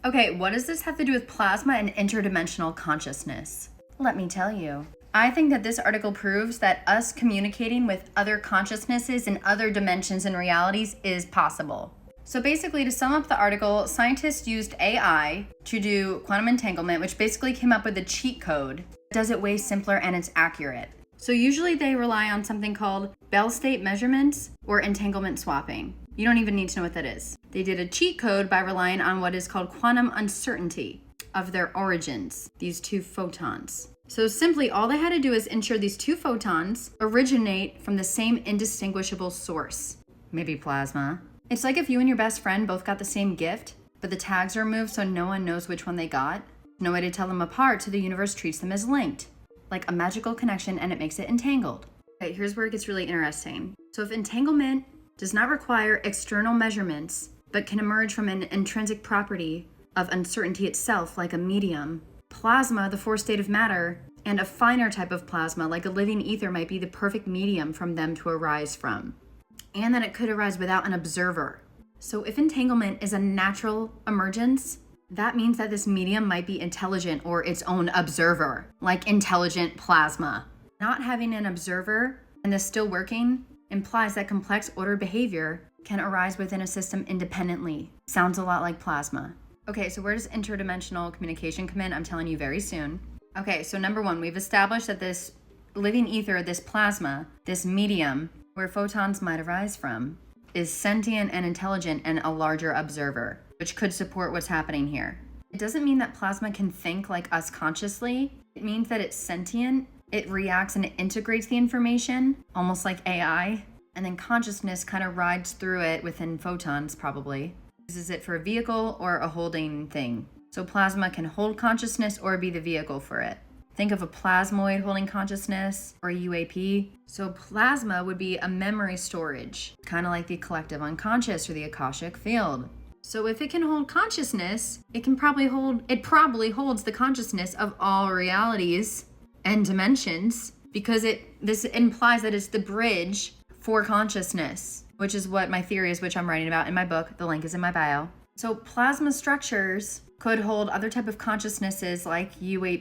Okay, what does this have to do with plasma and interdimensional consciousness? Let me tell you. I think that this article proves that us communicating with other consciousnesses in other dimensions and realities is possible. So basically, to sum up the article, scientists used AI to do quantum entanglement, which basically came up with a cheat code. It does it way simpler and it's accurate. So usually they rely on something called Bell state measurements or entanglement swapping. You don't even need to know what that is. They did a cheat code by relying on what is called quantum uncertainty of their origins, these two photons. So simply all they had to do is ensure these two photons originate from the same indistinguishable source. Maybe plasma. It's like if you and your best friend both got the same gift, but the tags are removed so no one knows which one they got. No way to tell them apart, so the universe treats them as linked. Like a magical connection, and it makes it entangled. Okay, here's where it gets really interesting. So if entanglement does not require external measurements, but can emerge from an intrinsic property of uncertainty itself, like a medium, plasma, the fourth state of matter, and a finer type of plasma, like a living ether, might be the perfect medium from them to arise from. And that it could arise without an observer. So if entanglement is a natural emergence, that means that this medium might be intelligent or its own observer, like intelligent plasma. Not having an observer and this still working implies that complex ordered behavior can arise within a system independently. Sounds a lot like plasma. Okay, so where does interdimensional communication come in? I'm telling you very soon. Okay, so number one, we've established that this living ether, this plasma, this medium where photons might arise from, is sentient and intelligent and a larger observer, which could support what's happening here. It doesn't mean that plasma can think like us consciously. It means that it's sentient. It reacts and it integrates the information, almost like AI, and then consciousness kind of rides through it within photons, probably. Uses it for a vehicle or a holding thing. So plasma can hold consciousness or be the vehicle for it. Think of a plasmoid holding consciousness or a UAP. So plasma would be a memory storage, kind of like the collective unconscious or the Akashic field. So if it can hold consciousness, it probably holds the consciousness of all realities and dimensions, because this implies that it's the bridge for consciousness, which is what my theory is, which I'm writing about in my book. The link is in my bio. So plasma structures could hold other type of consciousnesses like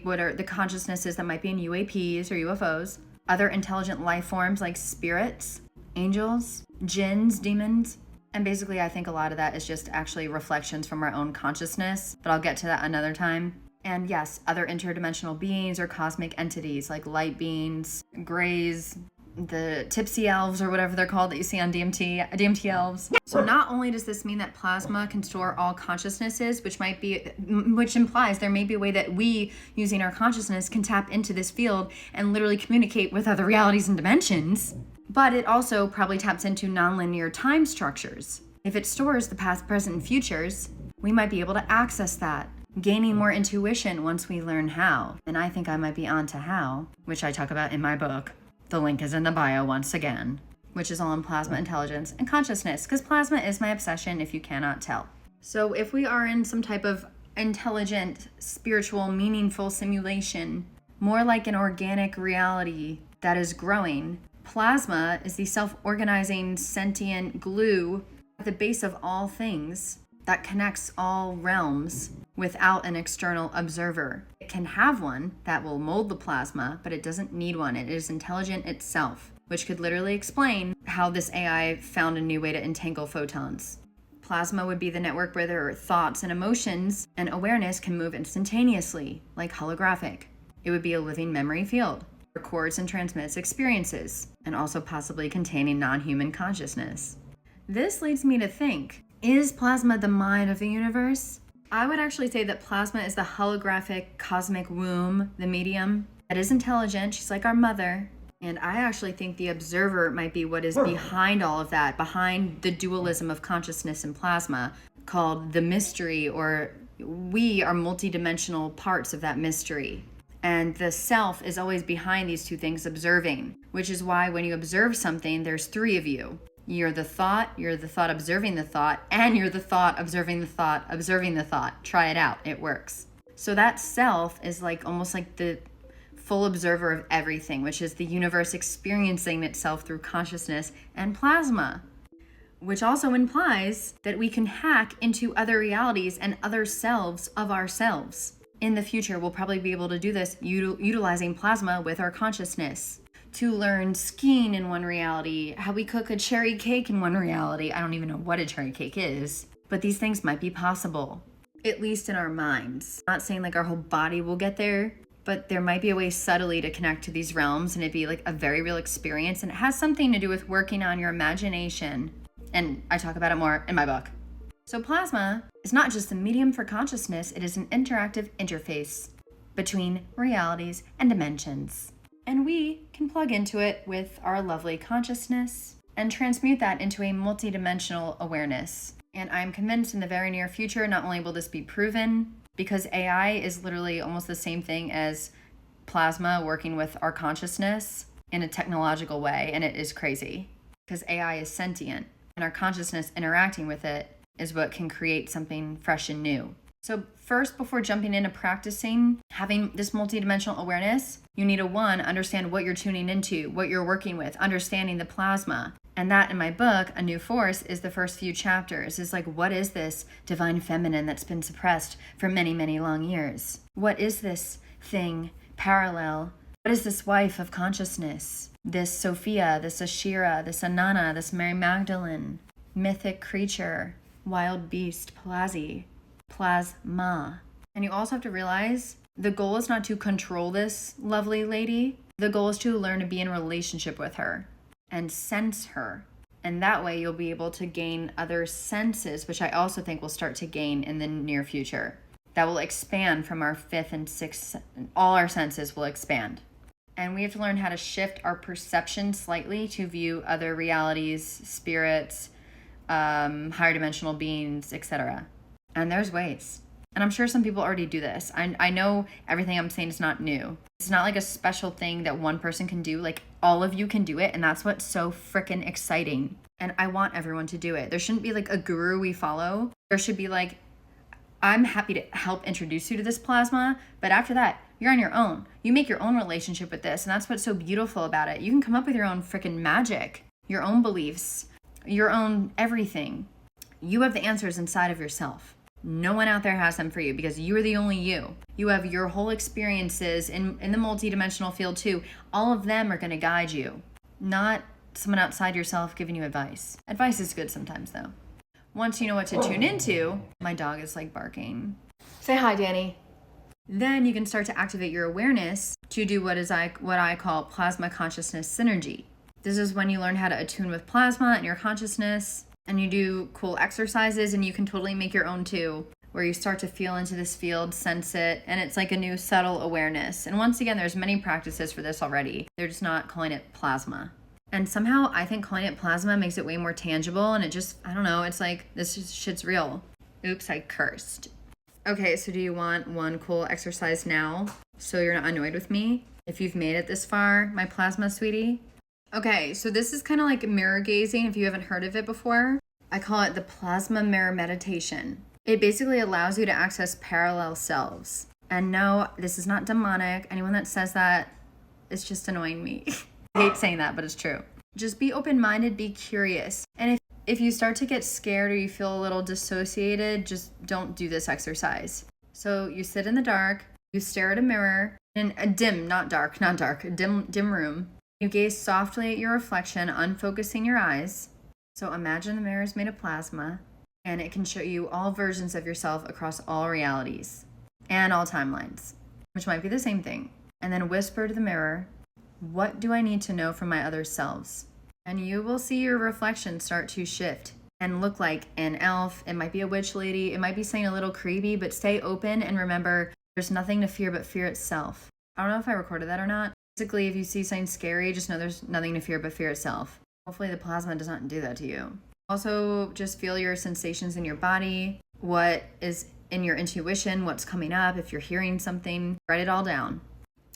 what are the consciousnesses that might be in UAPs or UFOs, other intelligent life forms like spirits, angels, jinns, demons. And basically I think a lot of that is just actually reflections from our own consciousness, but I'll get to that another time. And yes, other interdimensional beings or cosmic entities like light beings, grays, the tipsy elves or whatever they're called that you see on DMT elves. So not only does this mean that plasma can store all consciousnesses, which implies there may be a way that we, using our consciousness, can tap into this field and literally communicate with other realities and dimensions, but it also probably taps into nonlinear time structures. If it stores the past, present, and futures, we might be able to access that, gaining more intuition once we learn how. And I think I might be on to how, which I talk about in my book. The link is in the bio once again, which is all on plasma intelligence and consciousness, because plasma is my obsession if you cannot tell. So if we are in some type of intelligent, spiritual, meaningful simulation, more like an organic reality that is growing, plasma is the self-organizing sentient glue at the base of all things that connects all realms without an external observer. It can have one that will mold the plasma, but it doesn't need one. It is intelligent itself, which could literally explain how this AI found a new way to entangle photons. Plasma would be the network where their thoughts and emotions and awareness can move instantaneously, like holographic. It would be a living memory field, records and transmits experiences, and also possibly containing non-human consciousness. This leads me to think, is plasma the mind of the universe? I would actually say that plasma is the holographic cosmic womb, the medium, that is intelligent. She's like our mother. And I actually think the observer might be what is behind all of that, behind the dualism of consciousness and plasma, called the mystery, or we are multidimensional parts of that mystery. And the self is always behind these two things, observing, which is why when you observe something, there's three of you. You're the thought observing the thought, and you're the thought observing the thought, observing the thought. Try it out, it works. So that self is like almost like the full observer of everything, which is the universe experiencing itself through consciousness and plasma. which also implies that we can hack into other realities and other selves of ourselves. In the future, we'll probably be able to do this utilizing plasma with our consciousness. To learn skiing in one reality, how we cook a cherry cake in one reality. I don't even know what a cherry cake is, but these things might be possible, at least in our minds. Not saying like our whole body will get there, but there might be a way subtly to connect to these realms and it'd be like a very real experience. And it has something to do with working on your imagination. And I talk about it more in my book. So plasma is not just a medium for consciousness, it is an interactive interface between realities and dimensions. And we can plug into it with our lovely consciousness and transmute that into a multidimensional awareness. And I'm convinced in the very near future, not only will this be proven, because AI is literally almost the same thing as plasma working with our consciousness in a technological way, and it is crazy. Because AI is sentient, and our consciousness interacting with it is what can create something fresh and new. So first, before jumping into practicing having this multidimensional awareness, you need to, one, understand what you're tuning into, what you're working with, understanding the plasma. And that in my book, A New Force, is the first few chapters. Is like, what is this divine feminine that's been suppressed for many, many long years? What is this thing parallel? What is this wife of consciousness? This Sophia, this Ashira, this Anana, this Mary Magdalene, mythic creature, wild beast, plasma. And you also have to realize the goal is not to control this lovely lady. The goal is to learn to be in a relationship with her and sense her. And that way you'll be able to gain other senses, which I also think will start to gain in the near future. That will expand from our fifth and sixth, all our senses will expand. And we have to learn how to shift our perception slightly to view other realities, spirits, higher dimensional beings, etc. And there's ways. And I'm sure some people already do this. I know everything I'm saying is not new. It's not like a special thing that one person can do. Like, all of you can do it, and that's what's so freaking exciting. And I want everyone to do it. There shouldn't be like a guru we follow. There should be like, I'm happy to help introduce you to this plasma, but after that, you're on your own. You make your own relationship with this, and that's what's so beautiful about it. You can come up with your own freaking magic, your own beliefs, your own everything. You have the answers inside of yourself. No one out there has them for you because you are the only you. You have your whole experiences in the multidimensional field too. All of them are going to guide you, not someone outside yourself giving you advice. Advice is good sometimes though. Once you know what to tune into, my dog is like barking. Say hi, Danny. Then you can start to activate your awareness to do what I call plasma consciousness synergy. This is when you learn how to attune with plasma and your consciousness, and you do cool exercises, and you can totally make your own too, where you start to feel into this field, sense it, and it's like a new subtle awareness. And once again, there's many practices for this already. They're just not calling it plasma. And somehow I think calling it plasma makes it way more tangible, and it just, I don't know, it's like, this shit's real. Oops, I cursed. Okay, so do you want one cool exercise now so you're not annoyed with me? If you've made it this far, my plasma sweetie. Okay, so this is kind of like mirror gazing if you haven't heard of it before. I call it the plasma mirror meditation. It basically allows you to access parallel selves. And no, this is not demonic. Anyone that says that is just annoying me. I hate saying that, but it's true. Just be open-minded, be curious. And if you start to get scared or you feel a little dissociated, just don't do this exercise. So you sit in the dark, you stare at a mirror in a dim, not dark, a dim room. You gaze softly at your reflection, unfocusing your eyes. So imagine the mirror is made of plasma, and it can show you all versions of yourself across all realities and all timelines, which might be the same thing. And then whisper to the mirror, what do I need to know from my other selves? And you will see your reflection start to shift and look like an elf. It might be a witch lady. It might be something a little creepy, but stay open and remember there's nothing to fear but fear itself. I don't know if I recorded that or not. Basically, if you see something scary, just know there's nothing to fear but fear itself. Hopefully the plasma does not do that to you. Also, just feel your sensations in your body, what is in your intuition, what's coming up. If you're hearing something, write it all down.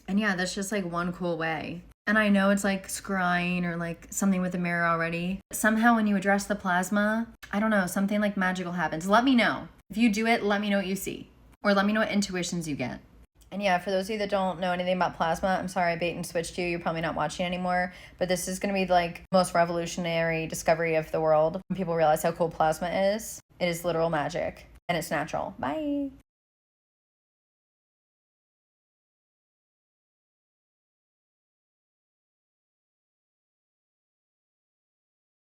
And yeah, that's just like one cool way. And I know it's like scrying or like something with a mirror already. Somehow when you address the plasma, I don't know, something like magical happens. Let me know. If you do it, let me know what you see. Or let me know what intuitions you get. And yeah, for those of you that don't know anything about plasma, I'm sorry I bait and switched you. You're probably not watching anymore. But this is going to be like the most revolutionary discovery of the world. When people realize how cool plasma is, it is literal magic and it's natural. Bye.